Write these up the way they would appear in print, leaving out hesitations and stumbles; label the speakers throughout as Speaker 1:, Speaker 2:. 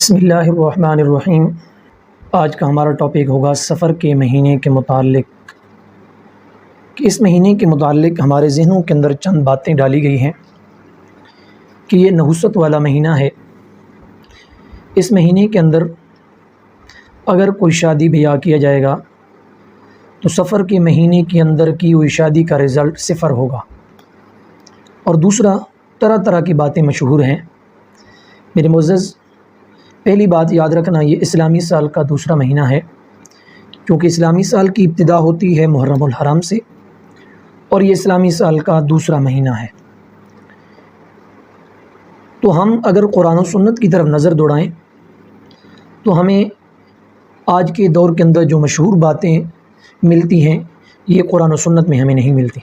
Speaker 1: بسم اللہ الرحمن الرحیم۔ آج کا ہمارا ٹاپک ہوگا سفر کے مہینے کے متعلق کہ اس مہینے کے متعلق ہمارے ذہنوں کے اندر چند باتیں ڈالی گئی ہیں کہ یہ نحوست والا مہینہ ہے۔ اس مہینے کے اندر اگر کوئی شادی بیاہ کیا جائے گا تو سفر کے مہینے کے اندر کی ہوئی شادی کا رزلٹ صفر ہوگا۔ اور دوسرا، طرح طرح کی باتیں مشہور ہیں۔ میرے معزز، پہلی بات یاد رکھنا، یہ اسلامی سال کا دوسرا مہینہ ہے، کیونکہ اسلامی سال کی ابتدا ہوتی ہے محرم الحرام سے، اور یہ اسلامی سال کا دوسرا مہینہ ہے۔ تو ہم اگر قرآن و سنت کی طرف نظر دوڑائیں تو ہمیں آج کے دور کے اندر جو مشہور باتیں ملتی ہیں یہ قرآن و سنت میں ہمیں نہیں ملتی،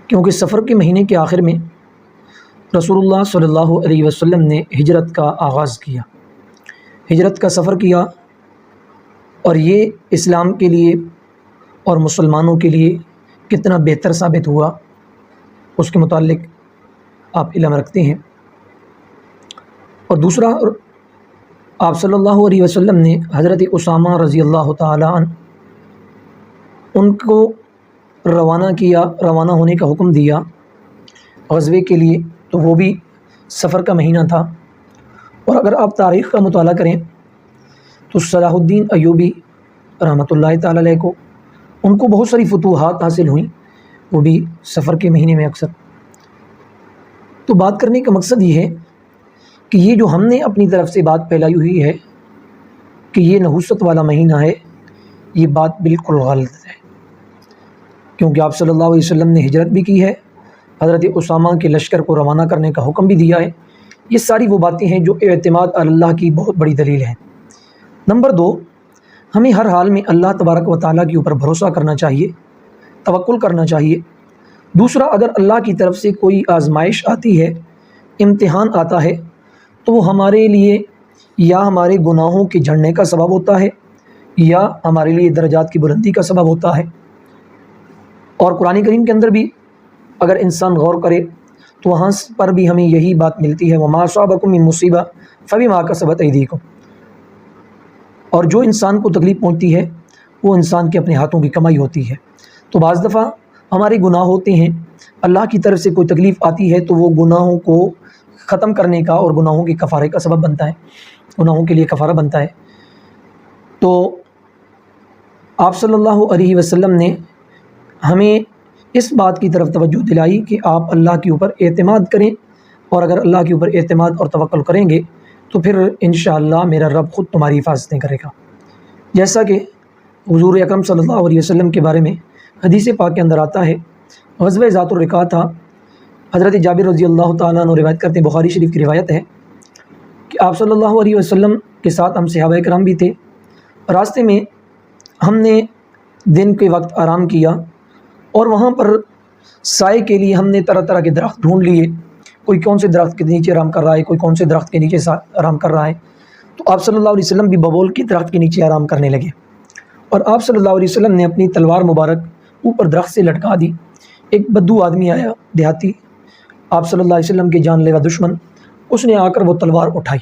Speaker 1: کیونکہ سفر کے مہینے کے آخر میں رسول اللہ صلی اللہ علیہ وسلم نے ہجرت کا آغاز کیا، ہجرت کا سفر کیا، اور یہ اسلام کے لیے اور مسلمانوں کے لیے کتنا بہتر ثابت ہوا اس کے متعلق آپ علم رکھتے ہیں۔ اور دوسرا، آپ صلی اللہ علیہ وسلم نے حضرت اسامہ رضی اللہ تعالیٰ عنہ ان کو روانہ ہونے کا حکم دیا غزوے کے لیے، تو وہ بھی سفر کا مہینہ تھا۔ اور اگر آپ تاریخ کا مطالعہ کریں تو صلاح الدین ایوبی رحمۃ اللہ تعالی علیہ کو ان کو بہت ساری فتوحات حاصل ہوئیں، وہ بھی سفر کے مہینے میں اکثر۔ تو بات کرنے کا مقصد یہ ہے کہ یہ جو ہم نے اپنی طرف سے بات پھیلائی ہوئی ہے کہ یہ نحوست والا مہینہ ہے، یہ بات بالکل غلط ہے، کیونکہ آپ صلی اللہ علیہ وسلم نے ہجرت بھی کی ہے، حضرت اسامہ کے لشکر کو روانہ کرنے کا حکم بھی دیا ہے۔ یہ ساری وہ باتیں ہیں جو اعتماد اللہ کی بہت بڑی دلیل ہیں۔ نمبر 2، ہمیں ہر حال میں اللہ تبارک و تعالیٰ کے اوپر بھروسہ کرنا چاہیے، توکل کرنا چاہیے۔ دوسرا، اگر اللہ کی طرف سے کوئی آزمائش آتی ہے، امتحان آتا ہے، تو وہ ہمارے لیے یا ہمارے گناہوں کے جھڑنے کا سبب ہوتا ہے یا ہمارے لیے درجات کی بلندی کا سبب ہوتا ہے۔ اور قرآن کریم کے اندر بھی اگر انسان غور کرے تو وہاں پر بھی ہمیں یہی بات ملتی ہے، وَمَا أَصَابَكُم مِّن مُّصِیبَةٍ فَبِمَا كَسَبَتْ أَيْدِيكُمْ۔ اور جو انسان کو تکلیف پہنچتی ہے وہ انسان کے اپنے ہاتھوں کی کمائی ہوتی ہے۔ تو بعض دفعہ ہمارے گناہ ہوتے ہیں، اللہ کی طرف سے کوئی تکلیف آتی ہے تو وہ گناہوں کو ختم کرنے کا اور گناہوں کے کفارے کا سبب بنتا ہے، گناہوں کے لیے کفارہ بنتا ہے۔ تو آپ صلی اللہ علیہ وسلم نے ہمیں اس بات کی طرف توجہ دلائی کہ آپ اللہ کے اوپر اعتماد کریں، اور اگر اللہ کے اوپر اعتماد اور توکل کریں گے تو پھر انشاءاللہ میرا رب خود تمہاری حفاظتیں کرے گا۔ جیسا کہ حضور اکرم صلی اللہ علیہ وسلم کے بارے میں حدیث پاک کے اندر آتا ہے، غزوہ ذات الرقاع تھا، حضرت جابر رضی اللہ تعالیٰ عنہ روایت کرتے ہیں، بخاری شریف کی روایت ہے کہ آپ صلی اللہ علیہ وسلم کے ساتھ ہم صحابہ کرام بھی تھے۔ راستے میں ہم نے دن کے وقت آرام کیا، اور وہاں پر سائے کے لیے ہم نے طرح طرح کے درخت ڈھونڈ لیے، کوئی کون سے درخت کے نیچے آرام کر رہا ہے، کوئی کون سے درخت کے نیچے آرام کر رہا ہے۔ تو آپ صلی اللہ علیہ وسلم بھی ببول کے درخت کے نیچے آرام کرنے لگے، اور آپ صلی اللہ علیہ وسلم نے اپنی تلوار مبارک اوپر درخت سے لٹکا دی۔ ایک بدو آدمی آیا، دیہاتی، آپ صلی اللہ علیہ وسلم کے جان لیوا دشمن، اس نے آ کر وہ تلوار اٹھائی،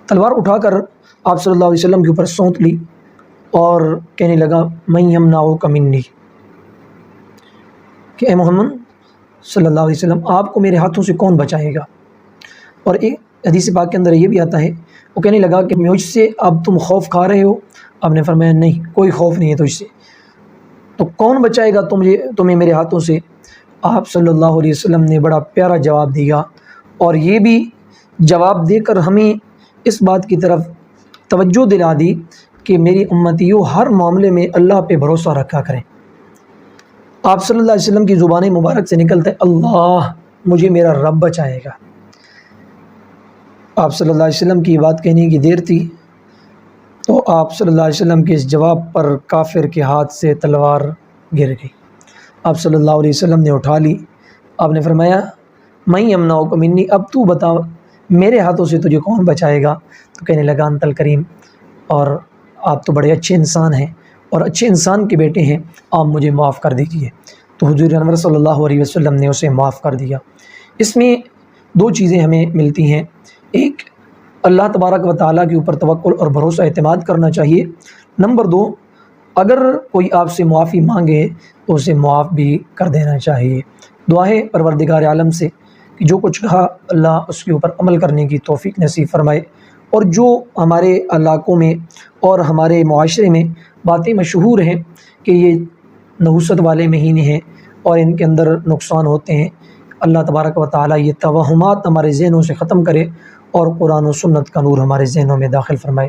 Speaker 1: تلوار اٹھا کر آپ صلی اللہ علیہ وسلم کے اوپر سونت لی اور کہنے لگا، من یمنعک منی، کہ اے محمد صلی اللہ علیہ وسلم، آپ کو میرے ہاتھوں سے کون بچائے گا۔ اور ایک حدیث پاک کے اندر یہ بھی آتا ہے، وہ کہنے لگا کہ مجھ سے اب تم خوف کھا رہے ہو؟ آپ نے فرمایا نہیں، کوئی خوف نہیں ہے تجھ سے، تو کون بچائے گا تمہیں میرے ہاتھوں سے؟ آپ صلی اللہ علیہ وسلم نے بڑا پیارا جواب دیا، اور یہ بھی جواب دے کر ہمیں اس بات کی طرف توجہ دلا دی کہ میری امتیوں ہر معاملے میں اللہ پہ بھروسہ رکھا کریں۔ آپ صلی اللہ علیہ وسلم کی زبان مبارک سے نکلتا ہے، اللہ، مجھے میرا رب بچائے گا۔ آپ صلی اللہ علیہ وسلم کی بات کہنے کی دیر تھی تو آپ صلی اللہ علیہ وسلم کے اس جواب پر کافر کے ہاتھ سے تلوار گر گئی۔ آپ صلی اللہ علیہ وسلم نے اٹھا لی، آپ نے فرمایا، من یمنعک منی، اب تو بتا میرے ہاتھوں سے تجھے کون بچائے گا؟ تو کہنے لگا، انت الکریم، اور آپ تو بڑے اچھے انسان ہیں اور اچھے انسان کے بیٹے ہیں، آپ مجھے معاف کر دیجیے۔ تو حضور انور صلی اللہ علیہ وسلم نے اسے معاف کر دیا۔ اس میں دو چیزیں ہمیں ملتی ہیں، ایک اللہ تبارک و تعالیٰ کے اوپر توکل اور بھروسہ اعتماد کرنا چاہیے۔ نمبر 2، اگر کوئی آپ سے معافی مانگے تو اسے معاف بھی کر دینا چاہیے۔ دعا ہے پروردگار عالم سے کہ جو کچھ کہا اللہ اس کے اوپر عمل کرنے کی توفیق نصیب فرمائے، اور جو ہمارے علاقوں میں اور ہمارے معاشرے میں باتیں مشہور ہیں کہ یہ نحوست والے مہینے ہیں اور ان کے اندر نقصان ہوتے ہیں، اللہ تبارک و تعالیٰ یہ توہمات ہمارے ذہنوں سے ختم کرے اور قرآن و سنت کا نور ہمارے ذہنوں میں داخل فرمائے۔